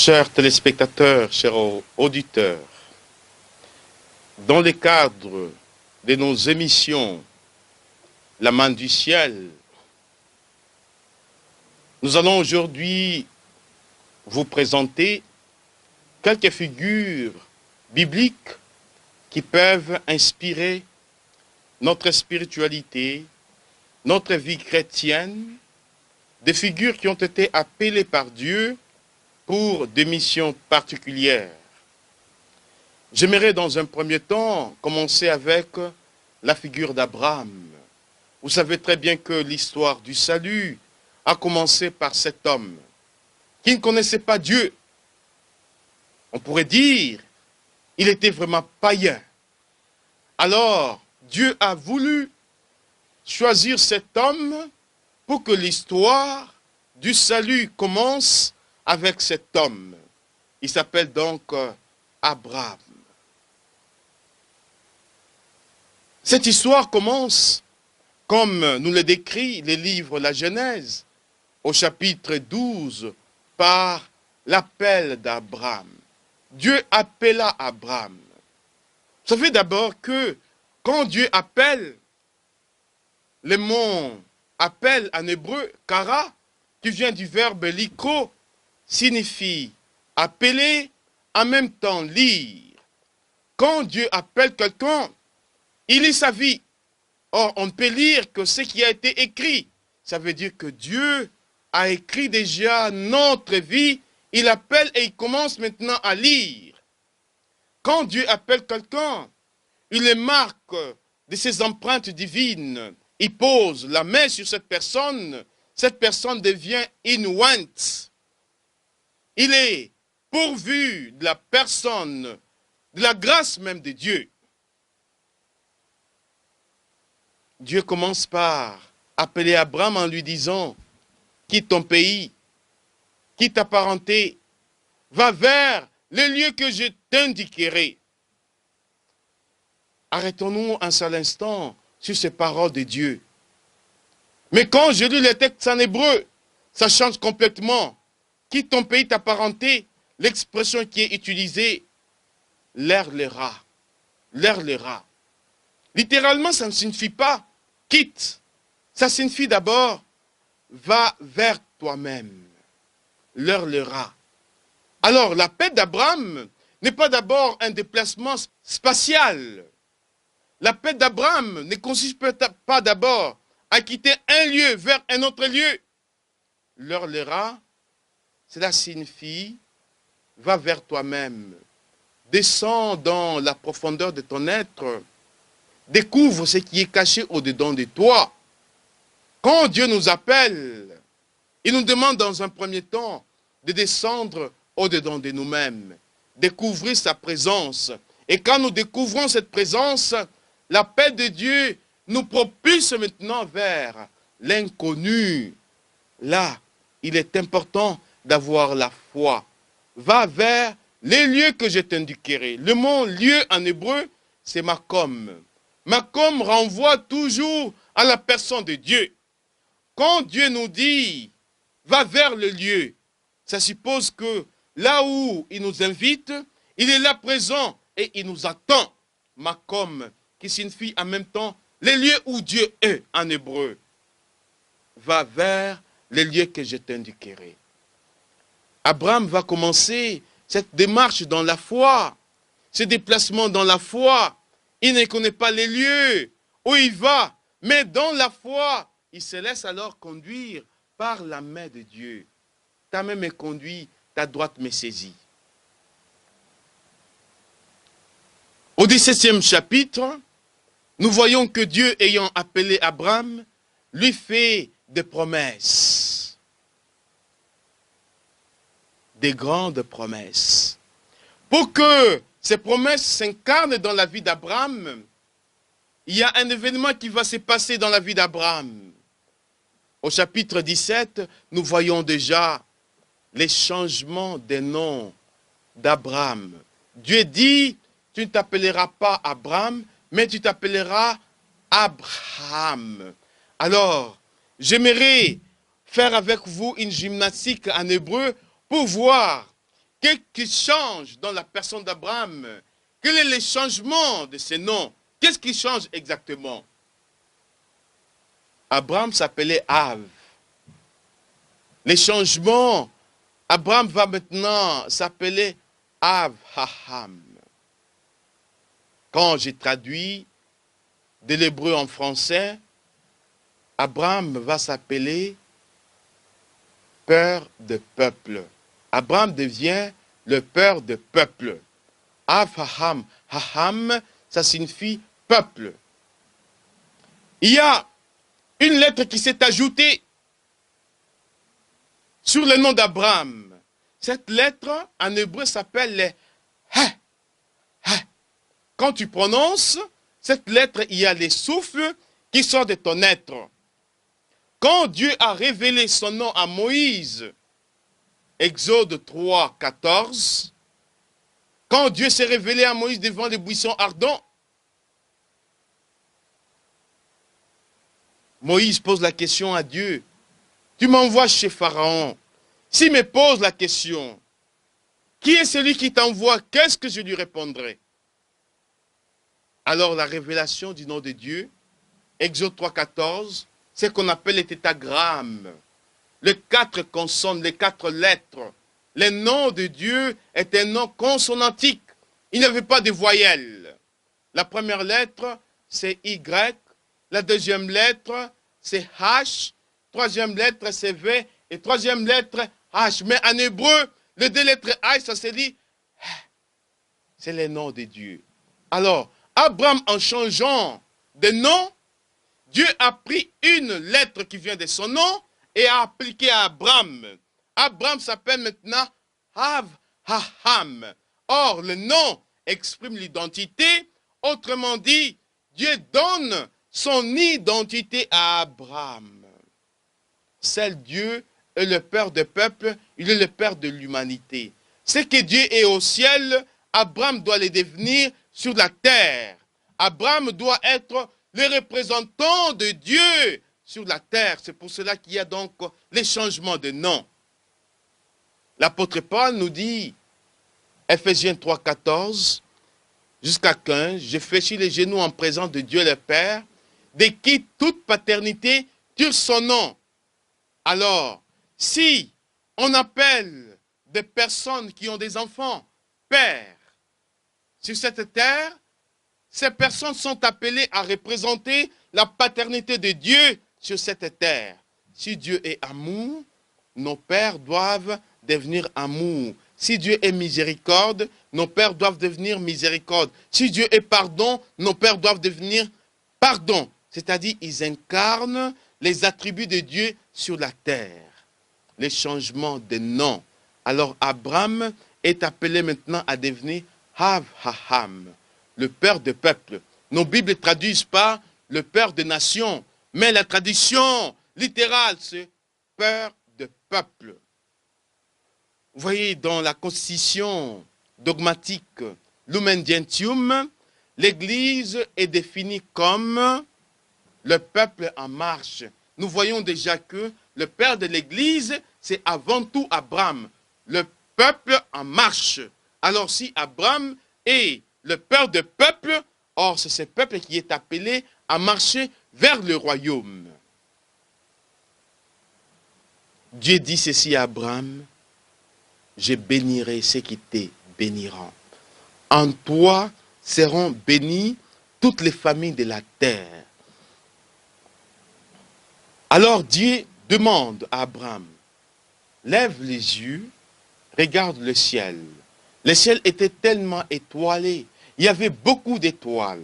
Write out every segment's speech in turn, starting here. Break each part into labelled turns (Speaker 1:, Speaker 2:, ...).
Speaker 1: Chers téléspectateurs, chers auditeurs, dans le cadre de nos émissions La Manne du Ciel, nous allons aujourd'hui vous présenter quelques figures bibliques qui peuvent inspirer notre spiritualité, notre vie chrétienne, des figures qui ont été appelées par Dieu pour des missions particulières. J'aimerais dans un premier temps commencer avec la figure d'Abraham. Vous savez très bien que l'histoire du salut a commencé par cet homme qui ne connaissait pas Dieu. On pourrait dire il était vraiment païen. Alors, Dieu a voulu choisir cet homme pour que l'histoire du salut commence avec cet homme. Il s'appelle donc Abraham. Cette histoire commence, comme nous le décrit les livres La Genèse, au chapitre 12, par l'appel d'Abraham. Dieu appela Abraham. Vous savez d'abord que quand Dieu appelle, le mot appel en hébreu, kara, qui vient du verbe likro, signifie appeler, en même temps lire. Quand Dieu appelle quelqu'un, il lit sa vie. Or, on ne peut lire que ce qui a été écrit. Ça veut dire que Dieu a écrit déjà notre vie. Il appelle et il commence maintenant à lire. Quand Dieu appelle quelqu'un, il le marque de ses empreintes divines. Il pose la main sur cette personne devient inouïe. Il est pourvu de la personne, de la grâce même de Dieu. Dieu commence par appeler Abraham en lui disant, quitte ton pays, quitte ta parenté, va vers le lieu que je t'indiquerai. Arrêtons-nous un seul instant sur ces paroles de Dieu. Mais quand je lis les textes en hébreu, ça change complètement. Quitte ton pays, ta parenté, l'expression qui est utilisée, l'air le rat. L'air le rat. Littéralement, ça ne signifie pas quitte. Ça signifie d'abord va vers toi-même. L'air le rat. Alors, l'appel d'Abraham n'est pas d'abord un déplacement spatial. L'appel d'Abraham ne consiste pas d'abord à quitter un lieu vers un autre lieu. L'air le rat, cela signifie, va vers toi-même, descends dans la profondeur de ton être, découvre ce qui est caché au-dedans de toi. Quand Dieu nous appelle, il nous demande dans un premier temps de descendre au-dedans de nous-mêmes, découvrir sa présence. Et quand nous découvrons cette présence, l'appel de Dieu nous propulse maintenant vers l'inconnu. Là, il est important d'avoir la foi. Va vers les lieux que je t'indiquerai. Le mot lieu en hébreu, c'est makom. Makom renvoie toujours à la personne de Dieu. Quand Dieu nous dit, va vers le lieu, ça suppose que là où il nous invite, il est là présent et il nous attend. Makom, qui signifie en même temps les lieux où Dieu est en hébreu. Va vers les lieux que je t'indiquerai. Abraham va commencer cette démarche dans la foi, ce déplacement dans la foi. Il ne connaît pas les lieux où il va, mais dans la foi, il se laisse alors conduire par la main de Dieu. Ta main me conduit, ta droite me saisit. Au 17e chapitre, nous voyons que Dieu, ayant appelé Abraham, lui fait des promesses. Des grandes promesses. Pour que ces promesses s'incarnent dans la vie d'Abraham, il y a un événement qui va se passer dans la vie d'Abraham. Au chapitre 17, nous voyons déjà les changements des noms d'Abraham. Dieu dit, tu ne t'appelleras pas Abraham, mais tu t'appelleras Abraham. Alors, j'aimerais faire avec vous une gymnastique en hébreu pour voir qu'est-ce qui change dans la personne d'Abraham? Quel est le changement de ses noms? Qu'est-ce qui change exactement? Abraham s'appelait Av. Les changements, Abraham va maintenant s'appeler Avraham. Quand j'ai traduit de l'hébreu en français, Abraham va s'appeler père de peuple. Abraham devient le père de peuple. Avraham, Haham, ça signifie peuple. Il y a une lettre qui s'est ajoutée sur le nom d'Abraham. Cette lettre, en hébreu, s'appelle les He. He. Quand tu prononces cette lettre, il y a les souffles qui sortent de ton être. Quand Dieu a révélé son nom à Moïse, Exode 3, 14, quand Dieu s'est révélé à Moïse devant les buissons ardents, Moïse pose la question à Dieu. Tu m'envoies chez Pharaon. S'il me pose la question, qui est celui qui t'envoie? Qu'est-ce que je lui répondrai? Alors la révélation du nom de Dieu, Exode 3, 14, c'est ce qu'on appelle les tétagrammes. Les 4 consonnes, les 4 lettres. Le nom de Dieu est un nom consonantique. Il n'y avait pas de voyelles. La première lettre, c'est Y. La deuxième lettre, c'est H. Troisième lettre, c'est V. Et troisième lettre, H. Mais en hébreu, les 2 lettres H, ça se dit, c'est le nom de Dieu. Alors, Abraham, en changeant de nom, Dieu a pris une lettre qui vient de son nom et a appliqué à Abraham. Abraham s'appelle maintenant Avraham. Or, le nom exprime l'identité. Autrement dit, Dieu donne son identité à Abraham. Seul Dieu est le Père des peuples, il est le Père de l'humanité. Ce que Dieu est au ciel, Abraham doit le devenir sur la terre. Abraham doit être le représentant de Dieu sur la terre. C'est pour cela qu'il y a donc les changements de nom. L'apôtre Paul nous dit, Ephésiens 3, 14, jusqu'à 15, je fléchis les genoux en présence de Dieu le Père, de qui toute paternité tire son nom. Alors, si on appelle des personnes qui ont des enfants pères sur cette terre, ces personnes sont appelées à représenter la paternité de Dieu sur cette terre. Si Dieu est amour, nos pères doivent devenir amour. Si Dieu est miséricorde, nos pères doivent devenir miséricorde. Si Dieu est pardon, nos pères doivent devenir pardon. C'est-à-dire, ils incarnent les attributs de Dieu sur la terre. Les changements de nom. Alors, Abraham est appelé maintenant à devenir Avraham, le père de peuple. Nos Bibles ne traduisent pas le père de nation, mais la tradition littérale, c'est père de peuple. Vous voyez, dans la constitution dogmatique Lumen Gentium, l'Église est définie comme le peuple en marche. Nous voyons déjà que le père de l'Église, c'est avant tout Abraham, le peuple en marche. Alors si Abraham est le père de peuple, or c'est ce peuple qui est appelé à marcher vers le royaume. Dieu dit ceci à Abraham, je bénirai ceux qui te béniront. En toi seront bénies toutes les familles de la terre. Alors Dieu demande à Abraham, lève les yeux, regarde le ciel. Le ciel était tellement étoilé, il y avait beaucoup d'étoiles.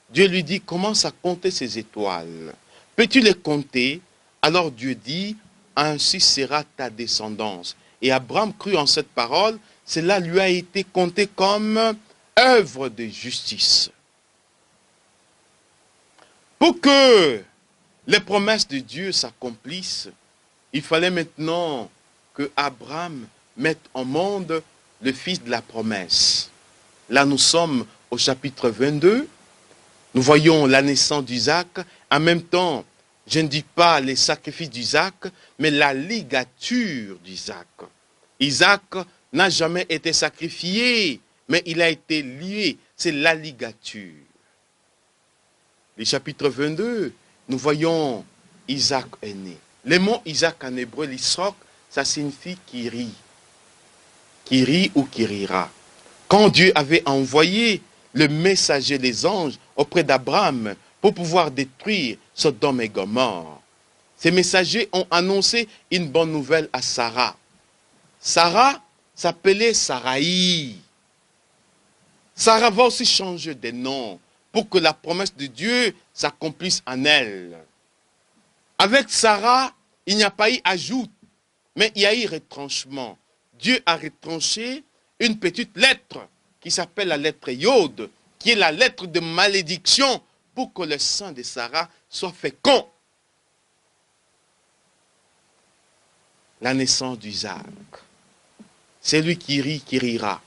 Speaker 1: Dieu lui dit, commence à compter ces étoiles. Peux-tu les compter? Alors Dieu dit, ainsi sera ta descendance. Et Abraham crut en cette parole, cela lui a été compté comme œuvre de justice. Pour que les promesses de Dieu s'accomplissent, il fallait maintenant que Abraham mette au monde le fils de la promesse. Là, nous sommes au chapitre 22. Nous voyons la naissance d'Isaac. En même temps, je ne dis pas les sacrifices d'Isaac, mais la ligature d'Isaac. Isaac n'a jamais été sacrifié, mais il a été lié. C'est la ligature. Le chapitre 22, nous voyons Isaac est né. Le mot Isaac en hébreu, l'Isroc, ça signifie qui rit. Qui rit ou qui rira. Quand Dieu avait envoyé le messager, les anges, auprès d'Abraham pour pouvoir détruire Sodome et Gomorrhe, ces messagers ont annoncé une bonne nouvelle à Sarah. Sarah s'appelait Saraï. Sarah va aussi changer de nom pour que la promesse de Dieu s'accomplisse en elle. Avec Sarah, il n'y a pas eu ajout, mais il y a eu retranchement. Dieu a retranché une petite lettre qui s'appelle la lettre Yod, qui est la lettre de malédiction pour que le sang de Sarah soit fécond. La naissance d'Isaac. C'est lui qui rit, qui rira.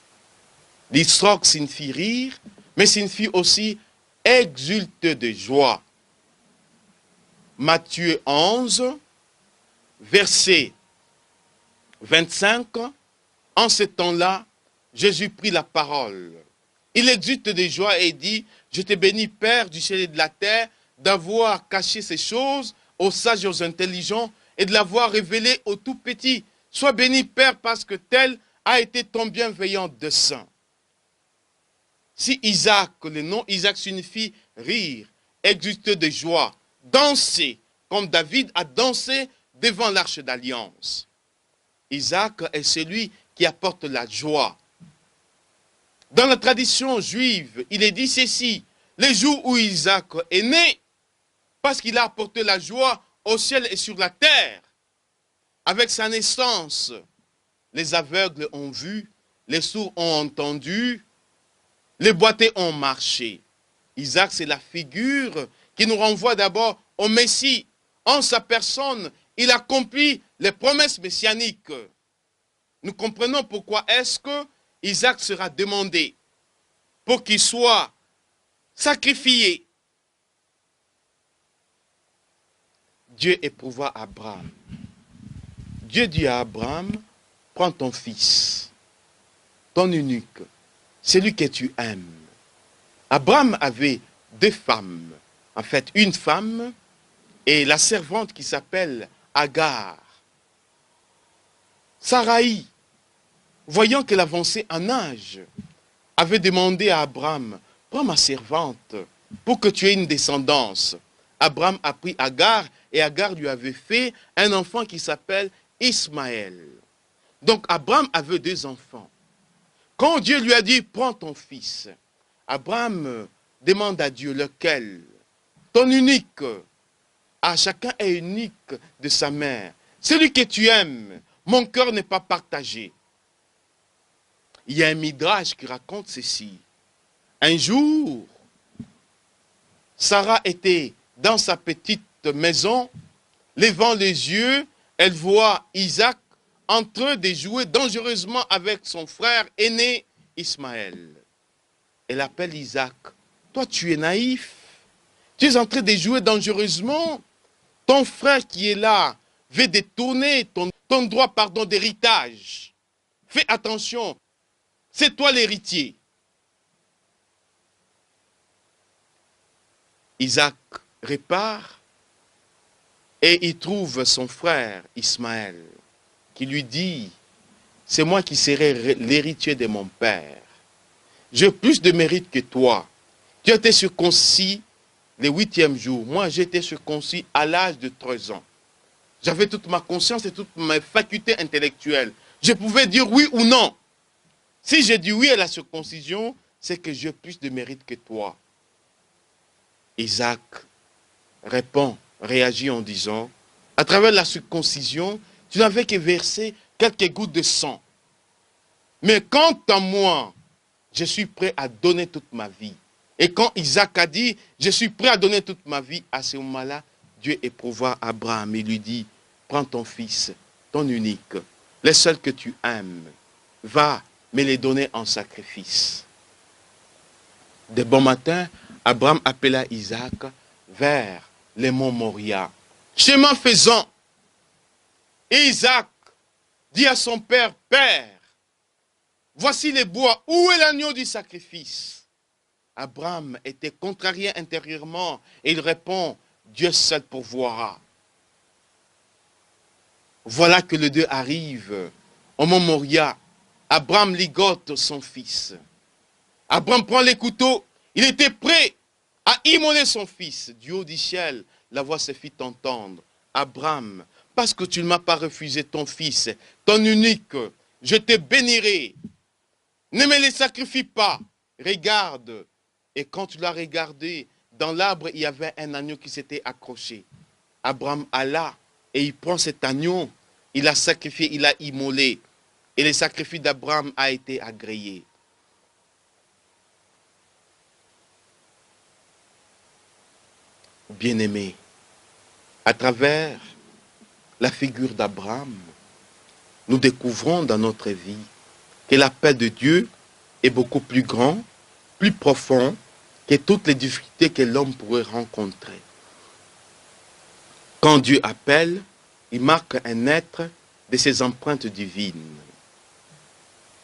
Speaker 1: L'Isroc signifie rire, mais signifie aussi exulter de joie. Matthieu 11, verset 25. En ce temps-là, Jésus prit la parole. Il exulte de joie et dit, « Je te bénis, Père du ciel et de la terre, d'avoir caché ces choses aux sages et aux intelligents et de l'avoir révélé aux tout petits. Sois béni, Père, parce que tel a été ton bienveillant dessein. » Si Isaac, le nom Isaac signifie rire, exulter de joie, danser, comme David a dansé devant l'arche d'alliance. Isaac est celui qui apporte la joie. Dans la tradition juive, il est dit ceci, le jour où Isaac est né, parce qu'il a apporté la joie au ciel et sur la terre. Avec sa naissance, les aveugles ont vu, les sourds ont entendu, les boiteux ont marché. Isaac, c'est la figure qui nous renvoie d'abord au Messie. En sa personne, il accomplit les promesses messianiques. Nous comprenons pourquoi est-ce que Isaac sera demandé pour qu'il soit sacrifié. Dieu éprouva Abraham. Dieu dit à Abraham, prends ton fils, ton unique, celui que tu aimes. Abraham avait deux femmes, en fait une femme et la servante qui s'appelle Agar. Saraï, voyant qu'elle avançait en âge, avait demandé à Abraham, prends ma servante pour que tu aies une descendance. Abraham a pris Agar et Agar lui avait fait un enfant qui s'appelle Ismaël. Donc Abraham avait deux enfants. Quand Dieu lui a dit, prends ton fils, Abraham demande à Dieu, lequel? Ton unique. Ah, chacun est unique de sa mère. Celui que tu aimes, mon cœur n'est pas partagé. Il y a un midrash qui raconte ceci. Un jour, Sarah était dans sa petite maison, levant les yeux, elle voit Isaac en train de jouer dangereusement avec son frère aîné Ismaël. Elle appelle Isaac. Toi, tu es naïf. Tu es en train de jouer dangereusement. Ton frère qui est là veut détourner ton droit d'héritage. Fais attention. C'est toi l'héritier. Isaac repart et il trouve son frère Ismaël qui lui dit, c'est moi qui serai l'héritier de mon père. J'ai plus de mérite que toi. Tu as été circoncis le 8e jour. Moi, j'ai été circoncis à l'âge de 13 ans. J'avais toute ma conscience et toutes mes facultés intellectuelles. Je pouvais dire oui ou non. Si j'ai dit oui à la circoncision, c'est que j'ai plus de mérite que toi. Isaac réagit en disant, à travers la circoncision, tu n'avais que versé quelques gouttes de sang. Mais quant à moi, je suis prêt à donner toute ma vie. Et quand Isaac a dit, je suis prêt à donner toute ma vie, à ce moment-là, Dieu éprouva Abraham et lui dit, prends ton fils, ton unique, le seul que tu aimes, va me les donner en sacrifice. De bon matin, Abraham appela Isaac vers les monts Moria. Chemin faisant, Isaac dit à son père, Père, voici les bois, où est l'agneau du sacrifice? Abraham était contrarié intérieurement et il répond, Dieu seul pourvoira. Voilà que le Dieu arrive au mont Moria. Abraham ligote son fils. Abraham prend les couteaux. Il était prêt à immoler son fils. Du haut du ciel, la voix se fit entendre. Abraham, parce que tu ne m'as pas refusé ton fils, ton unique, je te bénirai. Ne me les sacrifie pas. Regarde. Et quand tu l'as regardé, dans l'arbre, il y avait un agneau qui s'était accroché. Abraham alla et il prend cet agneau. Il l'a sacrifié, il l'a immolé. Et le sacrifice d'Abraham a été agréé. Bien-aimés, à travers la figure d'Abraham, nous découvrons dans notre vie que l'appel de Dieu est beaucoup plus grand, plus profond que toutes les difficultés que l'homme pourrait rencontrer. Quand Dieu appelle, il marque un être de ses empreintes divines.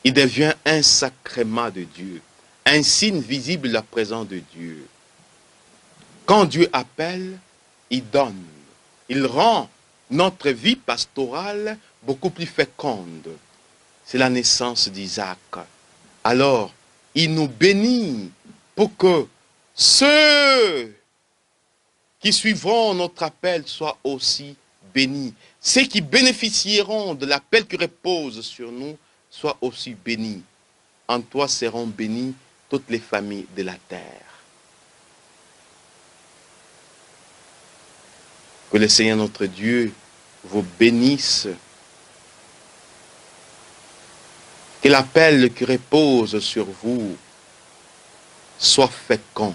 Speaker 1: Il devient un sacrement de Dieu, un signe visible de la présence de Dieu. Quand Dieu appelle, il donne. Il rend notre vie pastorale beaucoup plus féconde. C'est la naissance d'Isaac. Alors, il nous bénit pour que ceux qui suivront notre appel soient aussi bénis. Ceux qui bénéficieront de l'appel qui repose sur nous soient aussi bénis. En toi seront bénies toutes les familles de la terre. Que le Seigneur notre Dieu vous bénisse. Que l'appel qui repose sur vous soit fécond.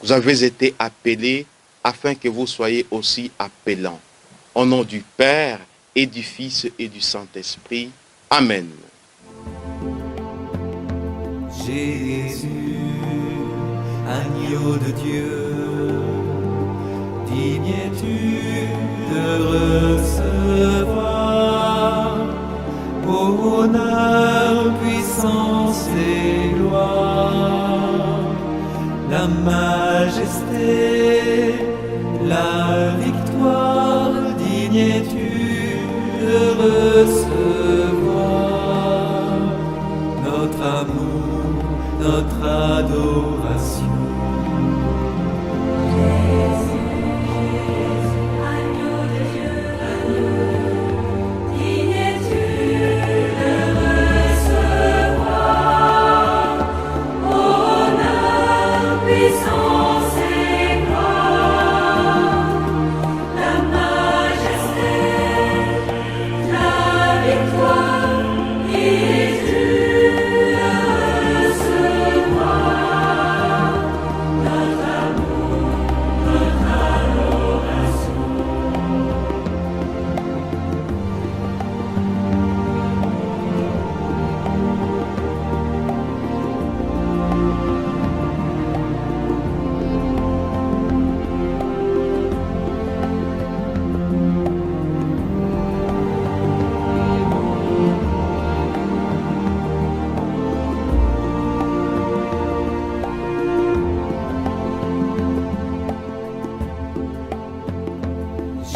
Speaker 1: Vous avez été appelés afin que vous soyez aussi appelants. Au nom du Père et du Fils et du Saint-Esprit. Amen.
Speaker 2: Jésus, agneau de Dieu, digne es-tu de recevoir honneur, puissance et gloire, la majesté, la victoire, digne es-tu de recevoir notre amour, notre adoration.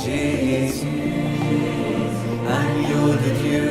Speaker 2: Jésus, agneau de Dieu,